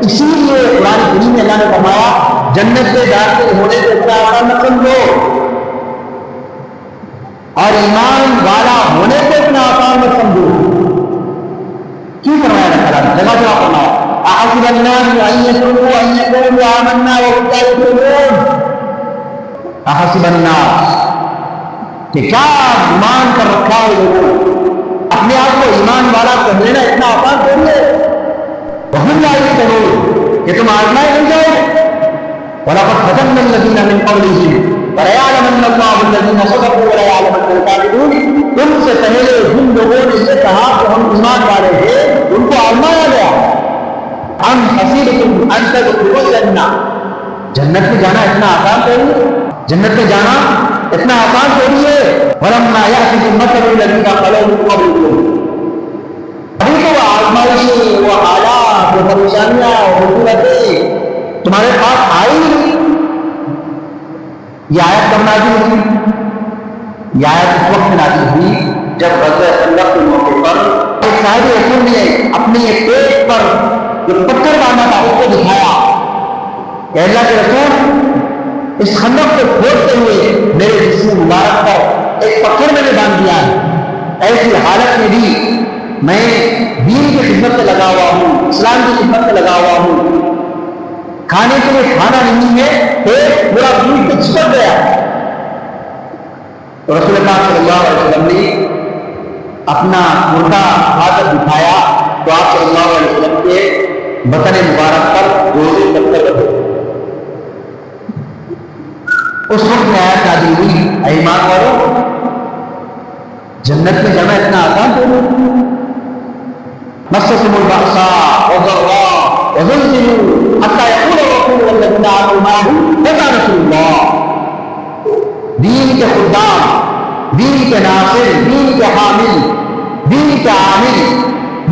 اسی لیے قرآن کریم میں اللہ نے فرمایا جنت میں داخل ہونے کو اتنا آسان مت سمجھو، اور ایمان والا ہونے کو اتنا آسان مت سمجھو۔ کیوں فرمایا اللہ تعالیٰ نے؟ جگہ جگہ فرمایا احسب الناس ان يتركوا ان يقولوا آمنا وهم لا يفتنون۔ احسب الناس کہ کیا ایمان کر رکھا ہے لوگوں، اپنے آپ کو ایمان والا کر لینا اتنا آسان تھوڑی ہے۔ وهم لا يفتنون کہ تم آزمائے نہیں جاؤ گے۔ وَلَقَدْ فَتَنَّا الَّذِينَ مِن قَبْلِهِمْ وَلَيَعْلَمَنَّ اللَّهُ الَّذِينَ صَدَقُوا وَلَيَعْلَمَنَّ الْكَاذِبِينَ۔ تم سے پہلے جن لوگوں نے یہ کہا کہ ہم ایمان والے تھے ان کو آزمایا گیا۔ أَمْ حَسِبْتُمْ أَن تَدْخُلُوا الْجَنَّةَ، جنت میں جانا اتنا آسان تھوڑی ہے، جنت میں جانا اتنا آسان تھوڑی ہے۔ وَلَمَّا يَأْتِكُم مَّثَلُ الَّذِينَ خَلَوْا مِن قَبْلِكُمْ، ابھی تو وہ آزمائشیں، وہ حالات، وہ پریشانیاں، وہ مصیبتیں تمہارے پاس آئی نہیں۔ یہ آیت کب نازل ہوئی؟ یہ آیت اس وقت نازل ہوئی جب غزوہ خندق کے موقع پر ایک صاحب رسول نے اپنے پیٹ پر جو پتھر باندھا تھا اس کو دکھایا کہ اللہ کے رسول اس خندق کو کھودتے ہوئے میرے جسم مبارک پر ایک پتھر میں نے باندھ دیا ہے، ایسی حالت میں بھی میں دین کی خدمت میں لگا ہوا ہوں، اسلام کی خدمت میں لگا ہوا ہوں، کھانے کے لیے کھانا نہیں ہے، پیٹ پورا دودھ پہ چپک گیا۔ تو رسول اللہ صلی اللہ علیہ وسلم نے اپنا مردہ حاضر دکھایا تو آپ صلی اللہ علیہ وسلم کے بطن مبارک پر روزے پتھر رکھے۔ اس وقت میں آیت نازل ہوئی اے ایمان والو، جنت میں جانا اتنا آسان تو نہیں۔ مَسَّتْهُمُ الْبَأْسَاءُ وَالضَّرَّاءُ وَزُلْزِلُوا حَتَّىٰ يَقُولَ الرَّسُولُ وَالَّذِينَ آمَنُوا مَعَهُ مَتَىٰ نَصْرُ اللَّهِ۔ دین کے خدام، دین کے ناصر، دین کے حامل، دین کے عامل،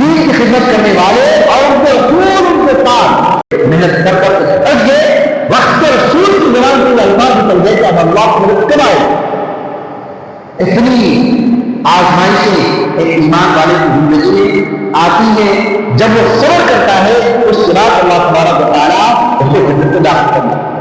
دین کی خدمت کرنے والے اور ان کے رسول ان کے ساتھ محنت کر کر تک گئے، وقت رسول کی زبان سے الفاظ نکل گئے کہ اب اللہ کی مدد کب آئے۔ اتنی آزمائشیں ایک ایمان والے کی زندگی میں آتی ہے، جب وہ صبر کرتا ہے اس کے بعد اللہ تبارک و تعالیٰ اسے جنت میں داخل کرتا ہے۔